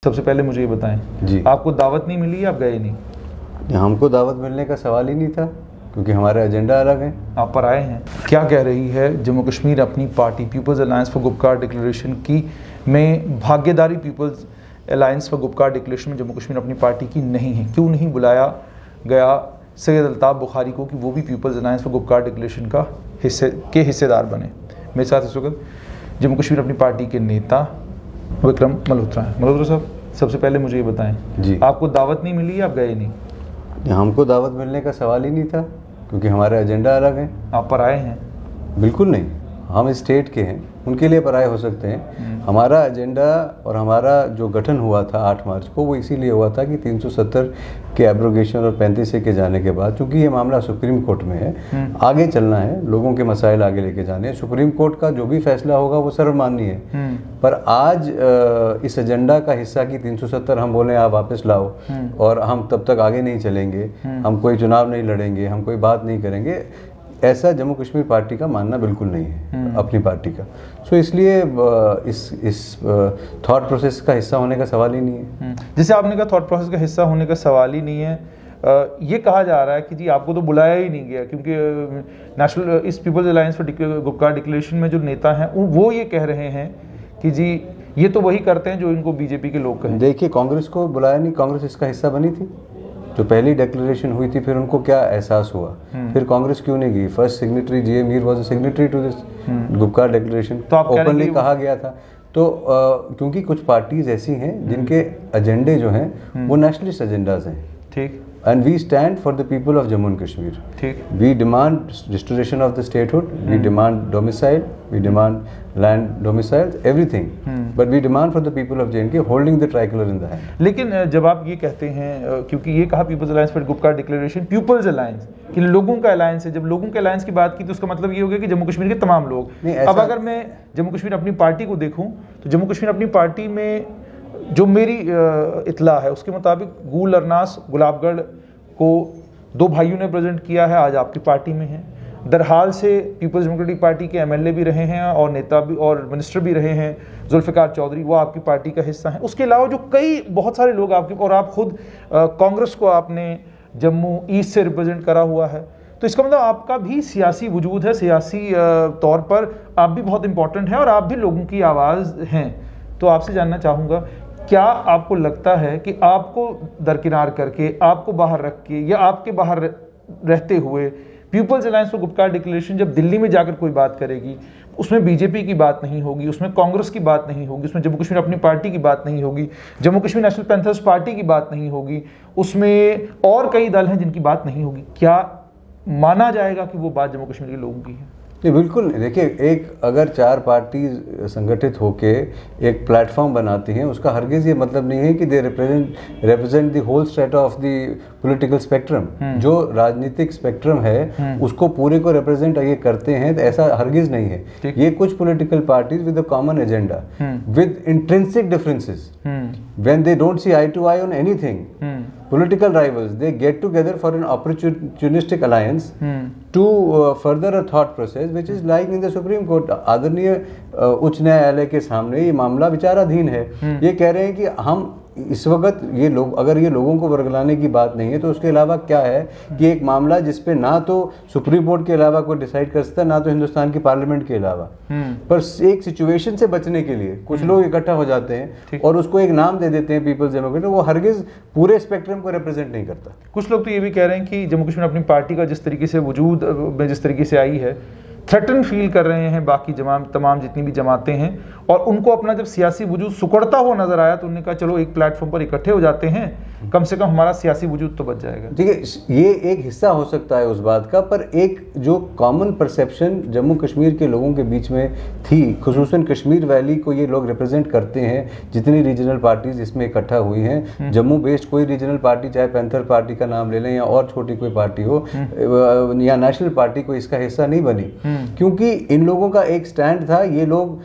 सबसे पहले मुझे ये बताएं जी, आपको दावत नहीं मिली या आप गए नहीं? हमको दावत मिलने का सवाल ही नहीं था क्योंकि हमारा एजेंडा अलग है। आप पर आए हैं। क्या कह रही है Jammu Kashmir Apni Party People's Alliance for Gupkar Declaration की में भागीदारी People's Alliance for Gupkar Declaration में जम्मू कश्मीर अपनी पार्टी की नहीं है? क्यों नहीं बुलाया गया सैयद अल्ताफ़ बुखारी को कि वो भी People's Alliance for Gupkar Declaration का हिस्सेदार बने? मेरे साथ इस वक्त जम्मू कश्मीर अपनी पार्टी के नेता विक्रम मल्होत्रा हैं। मल्होत्रा साहब, सबसे पहले मुझे ये बताएं जी, आपको दावत नहीं मिली या आप गए नहीं? हमको दावत मिलने का सवाल ही नहीं था क्योंकि हमारा एजेंडा अलग है। आप पर आए हैं? बिल्कुल नहीं, हम स्टेट के हैं, उनके लिए पराये हो सकते हैं। हमारा एजेंडा और हमारा जो गठन हुआ था 8 मार्च को, वो इसीलिए हुआ था कि 370 के एब्रोगेशन और 35 के जाने के बाद, चूंकि ये मामला सुप्रीम कोर्ट में है, आगे चलना है, लोगों के मसाइल आगे लेके जाने हैं। सुप्रीम कोर्ट का जो भी फैसला होगा वो सर्वमान्य है। पर आज इस एजेंडा का हिस्सा कि 370 हम बोले आप वापस लाओ और हम तब तक आगे नहीं चलेंगे, हम कोई चुनाव नहीं लड़ेंगे, हम कोई बात नहीं करेंगे, ऐसा जम्मू कश्मीर पार्टी का मानना बिल्कुल नहीं है अपनी पार्टी का। सो इसलिए इस थॉट प्रोसेस का हिस्सा होने का सवाल ही नहीं है। जैसे आपने कहा थॉट प्रोसेस का हिस्सा होने का सवाल ही नहीं है, ये कहा जा रहा है कि जी आपको तो बुलाया ही नहीं गया क्योंकि नेशनल इस People's Alliance for Gupkar Declaration में जो नेता हैं वो ये कह रहे हैं कि जी ये तो वही करते हैं जो इनको बीजेपी के लोग कहें। देखिए, कांग्रेस को बुलाया नहीं, कांग्रेस इसका हिस्सा बनी थी। जो पहली डिक्लेरेशन हुई थी, फिर उनको क्या एहसास हुआ, फिर कांग्रेस क्यों नहीं गई? First signatory G Mir was a signatory to this Gupkar Declaration, तो ओपनली कहा गया था। तो क्योंकि कुछ पार्टीज ऐसी हैं जिनके एजेंडे जो हैं वो नेशनलिस्ट एजेंडाज हैं, ठीक, and we stand for the people of Jammu and Kashmir. ठीक, We demand restoration of the statehood, we demand domicile, we demand land domicile, everything. But we demand for the people of J&K holding the tricolor in the hand. लेकिन जब आप ये कहते हैं, क्योंकि ये कहा People's Alliance for Gupkar Declaration People's Alliance कि लोगों का अलायंस है, जब लोगों के अलायंस की बात की तो उसका मतलब ये हो गया कि जम्मू कश्मीर के तमाम लोग। अब अगर मैं जम्मू कश्मीर अपनी पार्टी को देखूं तो जम्मू कश्मीर अपनी पार्टी में जो मेरी इतला है उसके मुताबिक गुल अरनास गुलाबगढ़ को 2 भाइयों ने प्रेजेंट किया है, आज आपकी पार्टी में है। दरहाल से पीपल्स डेमोक्रेटिक पार्टी के एमएलए भी रहे हैं और नेता भी और मिनिस्टर भी रहे हैं जुल्फ़िकार चौधरी, वो आपकी पार्टी का हिस्सा हैं। उसके अलावा जो कई बहुत सारे लोग आपके, और आप खुद कांग्रेस को आपने जम्मू ईस्ट से रिप्रेजेंट करा हुआ है, तो इसका मतलब आपका भी सियासी वजूद है, सियासी तौर पर आप भी बहुत इंपॉर्टेंट हैं और आप भी लोगों की आवाज़ हैं। तो आपसे जानना चाहूँगा, क्या आपको लगता है कि आपको दरकिनार करके, आपको बाहर रख के या आपके बाहर रहते हुए People's Alliance for Gupkar Declaration जब दिल्ली में जाकर कोई बात करेगी, उसमें बीजेपी की बात नहीं होगी, उसमें कांग्रेस की बात नहीं होगी, उसमें जम्मू कश्मीर अपनी पार्टी की बात नहीं होगी, Jammu Kashmir national panthers party की बात नहीं होगी, उसमें और कई दल हैं जिनकी बात नहीं होगी, क्या माना जाएगा कि वो बात जम्मू कश्मीर के लोगों की है? नहीं, बिल्कुल नहीं। देखिए, एक अगर 4 पार्टी संगठित होके एक प्लेटफॉर्म बनाती हैं, उसका हरगिज़ ये मतलब नहीं है कि they represent the whole strata of the political spectrum. जो राजनीतिक स्पेक्ट्रम है उसको पूरे को रिप्रेजेंट ये करते हैं, तो ऐसा हरगिज़ नहीं है। ये कुछ political parties with a common agenda, with intrinsic differences, when they don't see eye to eye on anything, political rivals, they get together for an opportunistic alliance to further a thought process which is lying in the Supreme Court. आदरणीय उच्च न्यायालय के सामने ये मामला विचाराधीन है। ये कह रहे हैं कि हम इस वक्त ये लोग, अगर ये लोगों को वर्गलाने की बात नहीं है तो उसके अलावा क्या है कि एक मामला जिसपे ना तो सुप्रीम कोर्ट के अलावा कोई डिसाइड कर सकता, ना तो हिंदुस्तान की पार्लियामेंट के अलावा, पर एक सिचुएशन से बचने के लिए कुछ लोग इकट्ठा हो जाते हैं और उसको एक नाम दे देते हैं पीपल्स डेमोक्रेटिक, वो हरगिज पूरे स्पेक्ट्रम को रिप्रेजेंट नहीं करता। कुछ लोग तो ये भी कह रहे हैं कि जम्मू कश्मीर अपनी पार्टी का जिस तरीके से वजूद में जिस तरीके से आई है, थ्रेटन फील कर रहे हैं बाकी तमाम जितनी भी जमातें हैं, और उनको अपना जब सियासी वजूद सुकड़ता हुआ नजर आया तो उन्होंने कहा चलो एक प्लेटफॉर्म पर इकट्ठे हो जाते हैं, कम से कम हमारा सियासी वजूद तो बच जाएगा। ठीक है, ये एक हिस्सा हो सकता है उस बात का, पर एक जो कॉमन परसेप्शन जम्मू कश्मीर के लोगों के बीच में थी, खुसूसन कश्मीर वैली को ये लोग रिप्रेजेंट करते हैं, जितनी रीजनल पार्टीज इसमें इकट्ठा हुई हैं, जम्मू बेस्ड कोई रीजनल पार्टी, चाहे पैंथर पार्टी का नाम ले लें या और छोटी कोई पार्टी हो या नेशनल पार्टी, कोई इसका हिस्सा नहीं बनी। क्योंकि इन लोगों का एक स्टैंड था, ये लोग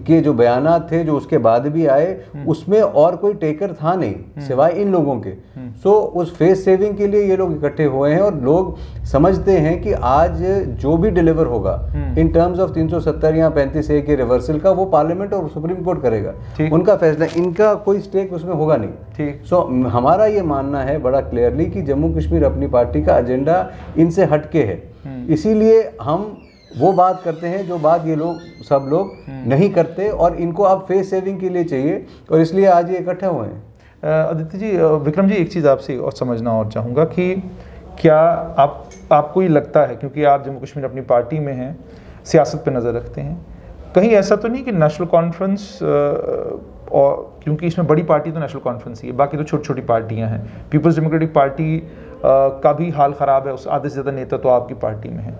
के जो बयानात थे जो उसके बाद भी आए, उसमें और कोई टेकर था नहीं सिवाय इन लोगों के। सो उस फेस सेविंग के लिए ये लोग इकट्ठे हुए हैं, और लोग समझते हैं कि आज जो भी डिलीवर होगा इन टर्म्स ऑफ 370 या 35A के रिवर्सल का, वो पार्लियामेंट और सुप्रीम कोर्ट करेगा, उनका फैसला, इनका कोई स्टेक उसमें होगा नहीं। सो हमारा ये मानना है बड़ा क्लियरली कि जम्मू कश्मीर अपनी पार्टी का एजेंडा इनसे हटके है, इसीलिए हम वो बात करते हैं जो बात ये लोग सब लोग नहीं करते, और इनको अब फेस सेविंग के लिए चाहिए, और इसलिए आज ये इकट्ठे हुए हैं। आदित्य जी, विक्रम जी, एक चीज़ आपसे और समझना और चाहूँगा कि क्या आपको ये लगता है, क्योंकि आप जम्मू कश्मीर अपनी पार्टी में हैं, सियासत पे नज़र रखते हैं, कहीं ऐसा तो नहीं कि नेशनल कॉन्फ्रेंस, और क्योंकि इसमें बड़ी पार्टी तो नेशनल कॉन्फ्रेंस ही है, बाकी तो छोटी छोटी पार्टियां हैं, पीपल्स डेमोक्रेटिक पार्टी का भी हाल ख़राब है, उस आधे से ज़्यादा नेता तो आपकी पार्टी में है,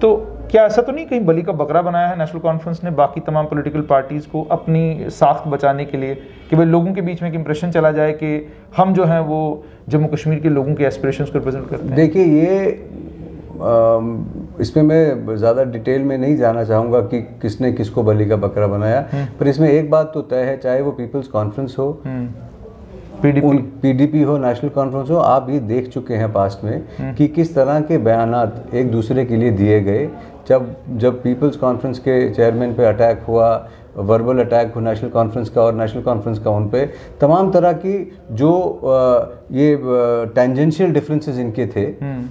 तो क्या ऐसा तो नहीं कहीं बलि का बकरा बनाया है नेशनल कॉन्फ्रेंस ने बाकी तमाम पॉलिटिकल पार्टीज़ को अपनी साख बचाने के लिए, कि भाई लोगों के बीच में एक इंप्रेशन चला जाए कि हम जो हैं वो जम्मू कश्मीर के लोगों के एस्पिरेशंस को रिप्रेजेंट करते हैं? देखिए, ये इसमें मैं ज़्यादा डिटेल में नहीं जाना चाहूँगा कि किसने किसको बलि का बकरा बनाया, पर इसमें एक बात तो तय है, चाहे वो पीपल्स कॉन्फ्रेंस हो, पीडीपी हो, नेशनल कॉन्फ्रेंस हो, आप ये देख चुके हैं पास्ट में कि किस तरह के बयानात एक दूसरे के लिए दिए गए। जब पीपल्स कॉन्फ्रेंस के चेयरमैन पे अटैक हुआ, वर्बल अटैक हुआ नेशनल कॉन्फ्रेंस का और नेशनल कॉन्फ्रेंस का उन पे, तमाम तरह की जो ये टेंजेंशियल डिफरेंसेस इनके थे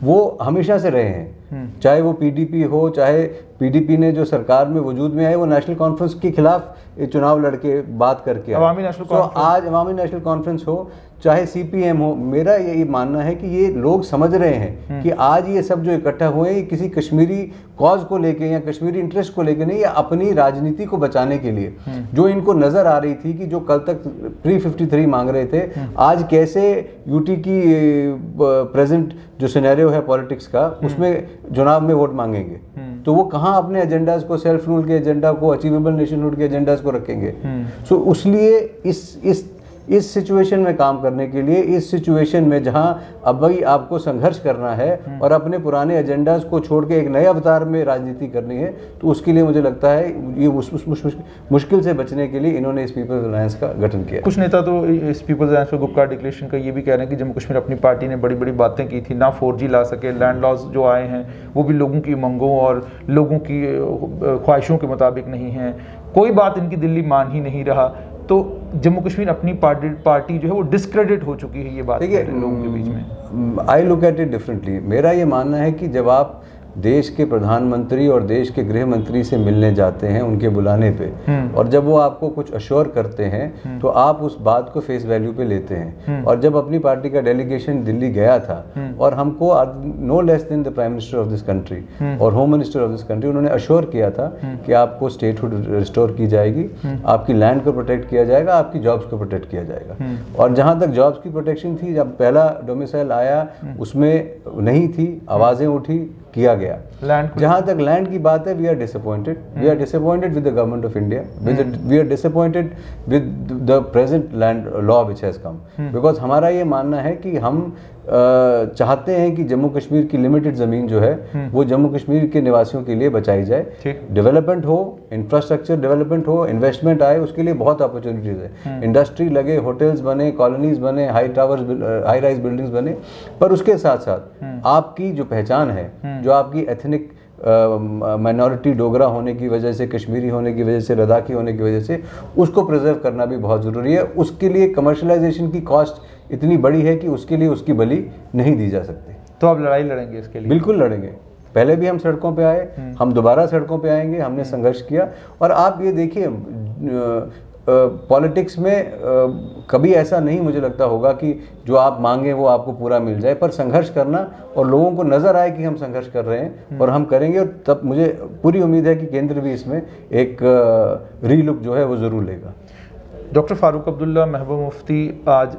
वो हमेशा से रहे हैं, चाहे वो पीडीपी हो, चाहे पीडीपी ने जो सरकार में वजूद में आए वो नेशनल कॉन्फ्रेंस के खिलाफ चुनाव लड़के बात करके अवामी नेशनल कॉन्फ्रेंस, आज अवामी नेशनल कॉन्फ्रेंस हो, चाहे सीपीएम हो, मेरा यही मानना है कि ये लोग समझ रहे हैं कि आज ये सब जो इकट्ठा हुए हैं, किसी कश्मीरी कॉज को लेके या कश्मीरी इंटरेस्ट को लेके नहीं, या अपनी राजनीति को बचाने के लिए, जो इनको नजर आ रही थी कि जो कल तक प्री 53 मांग रहे थे, आज कैसे यूटी की प्रेजेंट जो सिनेरियो है पॉलिटिक्स का, उसमें चुनाव में वोट मांगेंगे, तो वो कहाँ अपने एजेंडाज को, सेल्फ रूल के एजेंडा को, अचीवेबल नेशनहुड के एजेंडाज को रखेंगे। सो इसलिए इस सिचुएशन में काम करने के लिए, इस सिचुएशन में जहां अब भाई आपको संघर्ष करना है और अपने पुराने एजेंडाज को छोड़ के एक नए अवतार में राजनीति करनी है, तो उसके लिए मुझे लगता है ये मुश्किल से बचने के लिए इन्होंने इस पीपल्स अलायंस का गठन किया। कुछ नेता तो इस पीपल्स अलायंस पर गुपकार डिक्लेरेशन का ये भी कह रहे हैं कि जम्मू कश्मीर अपनी पार्टी ने बड़ी बड़ी बातें की थी, ना 4G ला सके, लैंड लॉज जो आए हैं वो भी लोगों की उमंगों और लोगों की ख्वाहिशों के मुताबिक नहीं है, कोई बात इनकी दिल्ली मान ही नहीं रहा, तो जम्मू कश्मीर अपनी पार्टी जो है वो डिस्क्रेडिट हो चुकी है, ये बात है लोगों के बीच में। I look at it differently. मेरा ये मानना है कि जब आप देश के प्रधानमंत्री और देश के गृह मंत्री से मिलने जाते हैं उनके बुलाने पे, और जब वो आपको कुछ अश्योर करते हैं तो आप उस बात को फेस वैल्यू पे लेते हैं। और जब अपनी पार्टी का डेलीगेशन दिल्ली गया था और हमको no less than the prime minister of this country और home minister of this country, उन्होंने अश्योर किया था कि आपको स्टेटहुड रिस्टोर की जाएगी, आपकी लैंड को प्रोटेक्ट किया जाएगा, आपकी जॉब्स को प्रोटेक्ट किया जाएगा। और जहाँ तक जॉब्स की प्रोटेक्शन थी, जब पहला डोमिसाइल आया उसमें नहीं थी, आवाज़ें उठी, किया गया। जहां तक लैंड की बात है, we are disappointed with the government of India, we are disappointed with the present land law which has come, because हमारा ये मानना है कि हम चाहते हैं कि जम्मू कश्मीर की लिमिटेड ज़मीन जो है वो जम्मू कश्मीर के निवासियों के लिए बचाई जाए। डेवलपमेंट हो, इंफ्रास्ट्रक्चर डेवलपमेंट हो, इन्वेस्टमेंट आए, उसके लिए बहुत अपॉर्चुनिटीज़ है, इंडस्ट्री लगे, होटल्स बने, कॉलोनीज बने, हाई राइज बिल्डिंग्स बने, पर उसके साथ साथ आपकी जो पहचान है, जो आपकी एथनिक माइनॉरिटी डोगरा होने की वजह से, कश्मीरी होने की वजह से, लद्दाखी होने की वजह से, उसको प्रिजर्व करना भी बहुत ज़रूरी है। उसके लिए कमर्शलाइजेशन की कॉस्ट इतनी बड़ी है कि उसके लिए उसकी बलि नहीं दी जा सकती। तो आप लड़ाई लड़ेंगे इसके लिए? बिल्कुल लड़ेंगे। पहले भी हम सड़कों पे आए, हम दोबारा सड़कों पे आएंगे, हमने संघर्ष किया। और आप ये देखिए, पॉलिटिक्स में कभी ऐसा नहीं मुझे लगता होगा कि जो आप मांगे वो आपको पूरा मिल जाए, पर संघर्ष करना और लोगों को नज़र आए कि हम संघर्ष कर रहे हैं और हम करेंगे, और तब मुझे पूरी उम्मीद है कि केंद्र भी इसमें एक रीलुक जो है वो ज़रूर लेगा। डॉक्टर फारूक अब्दुल्ला महबूब मुफ्ती आज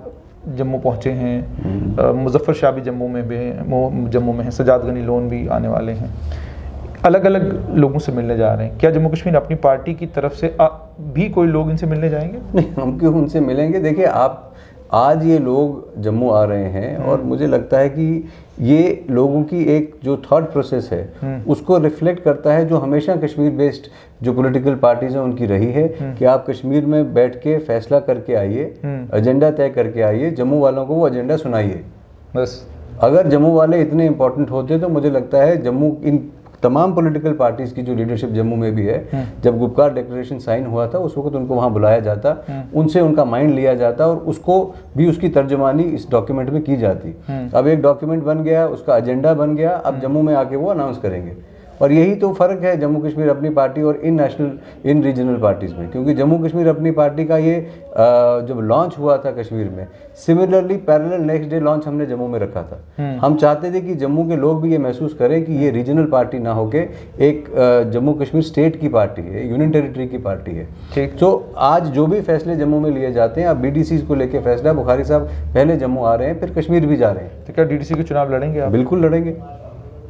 जम्मू पहुँचे हैं, मुजफ्फर शाह भी जम्मू में हैं, सजाद गनी लोन भी आने वाले हैं, अलग अलग लोगों से मिलने जा रहे हैं। क्या जम्मू कश्मीर अपनी पार्टी की तरफ से भी कोई लोग इनसे मिलने जाएंगे? नहीं, हम क्यों उनसे मिलेंगे। देखिए, आप आज ये लोग जम्मू आ रहे हैं और मुझे लगता है कि ये लोगों की एक जो थॉट प्रोसेस है उसको रिफ्लेक्ट करता है, जो हमेशा कश्मीर बेस्ड जो पॉलिटिकल पार्टीज हैं उनकी रही है कि आप कश्मीर में बैठ के फैसला करके आइए, एजेंडा तय करके आइए, जम्मू वालों को वो एजेंडा सुनाइए बस। अगर जम्मू वाले इतने इंपॉर्टेंट होते तो मुझे लगता है जम्मू इन तमाम पॉलिटिकल पार्टीज की जो लीडरशिप जम्मू में भी है, जब गुपकार डिक्लेरेशन साइन हुआ था उस वक्त उनको वहां बुलाया जाता, उनसे उनका माइंड लिया जाता और उसको भी उसकी तर्जुमानी इस डॉक्यूमेंट में की जाती। अब एक डॉक्यूमेंट बन गया, उसका एजेंडा बन गया, अब जम्मू में आके वो अनाउंस करेंगे। और यही तो फ़र्क है जम्मू कश्मीर अपनी पार्टी और इन रीजनल पार्टीज़ में, क्योंकि जम्मू कश्मीर अपनी पार्टी का ये जब लॉन्च हुआ था कश्मीर में, similarly parallel next day launch हमने जम्मू में रखा था। हम चाहते थे कि जम्मू के लोग भी ये महसूस करें कि ये रीजनल पार्टी ना होके एक जम्मू कश्मीर स्टेट की पार्टी है, यूनियन टेरिटरी की पार्टी है। तो आज जो भी फैसले जम्मू में लिए जाते हैं, अब BDC को लेकर फैसला, बुखारी साहब पहले जम्मू आ रहे हैं, फिर कश्मीर भी जा रहे हैं। तो क्या DDC के चुनाव लड़ेंगे आप? बिल्कुल लड़ेंगे।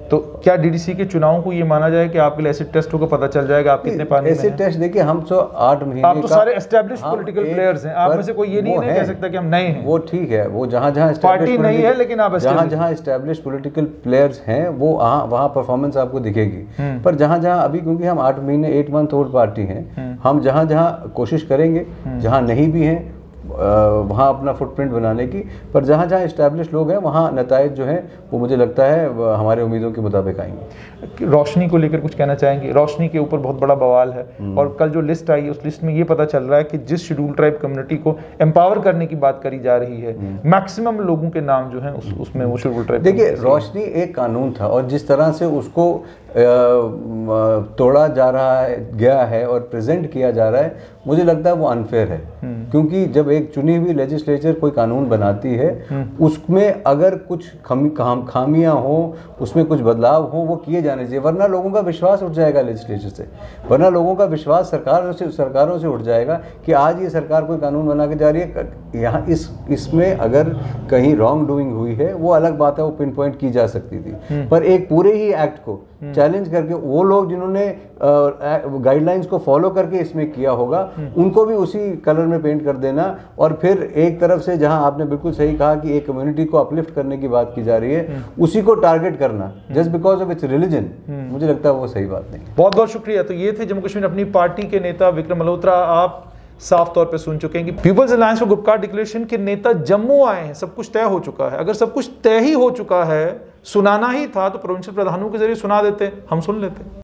तो क्या DDC के चुनावों को ये माना जाए कि आपके लिए एसिड टेस्ट होकर पता चल जाएगा आप कितने पानी में हैं? एसिड टेस्ट देखिए, हम तो 8 महीने आप तो सारे एस्टैब्लिश्ड पॉलिटिकल प्लेयर्स हैं, आप में से कोई ये नहीं कह सकता कि हम नए हैं। वो ठीक है, वो जहाँ पार्टी नहीं है लेकिन आप जहाँ एस्टैब्लिश्ड पॉलिटिकल प्लेयर्स हैं वो वहाँ परफॉर्मेंस आपको दिखेगी। पर जहाँ अभी क्योंकि हम 8 महीने 8 मंथ ओल्ड पार्टी हैं, हम जहाँ कोशिश करेंगे, जहाँ नहीं भी हैं वहाँ अपना फुटप्रिंट बनाने की, पर जहाँ एस्टैब्लिश लोग हैं वहाँ नताइज जो हैं वो मुझे लगता है हमारे उम्मीदों के मुताबिक आएंगे। रोशनी को लेकर कुछ कहना चाहेंगे? रोशनी के ऊपर बहुत बड़ा बवाल है और कल जो लिस्ट आई उस लिस्ट में ये पता चल रहा है कि जिस शेड्यूल ट्राइब कम्युनिटी को एम्पावर करने की बात करी जा रही है, मैक्सिमम लोगों के नाम जो हैं उसमें वो शेड्यूल ट्राइब। देखिए, रोशनी एक कानून था और जिस तरह से उसको तोड़ा जा रहा गया है और प्रेजेंट किया जा रहा है, मुझे लगता है वो अनफेयर है। क्योंकि जब एक चुनी हुई लेजिस्लेचर कोई कानून बनाती है, उसमें अगर कुछ खामियां हो, उसमें कुछ बदलाव हो, वो किए जाने चाहिए, वरना लोगों का विश्वास उठ जाएगा लेजिस्लेचर से, वरना लोगों का विश्वास सरकारों से उठ जाएगा कि आज ये सरकार कोई कानून बना के जा रही है, यहाँ इसमें अगर कहीं रॉन्ग डूइंग हुई है वो अलग बात है, वो पिन पॉइंट की जा सकती थी। पर एक पूरे ही एक्ट को चैलेंज करके वो लोग जिन्होंने गाइडलाइंस को फॉलो करके इसमें किया होगा, उनको भी उसी कलर में पेंट कर देना, और फिर एक तरफ से जहां आपने बिल्कुल सही कहा कि एक कम्युनिटी को अपलिफ्ट करने की बात की जा रही है, उसी को टारगेट करना just because of its religion, मुझे लगता है वो सही बात नहीं। बहुत बहुत शुक्रिया। तो ये थे जम्मू कश्मीर अपनी पार्टी के नेता विक्रम मल्होत्रा। आप साफ तौर पे सुन चुके हैं कि People's Alliance for Gupkar Declaration के नेता जम्मू आए हैं, सब कुछ तय हो चुका है। अगर सब कुछ तय ही हो चुका है, सुनाना ही था तो प्रोविंशियल प्रधानों के जरिए सुना देते, हम सुन लेते।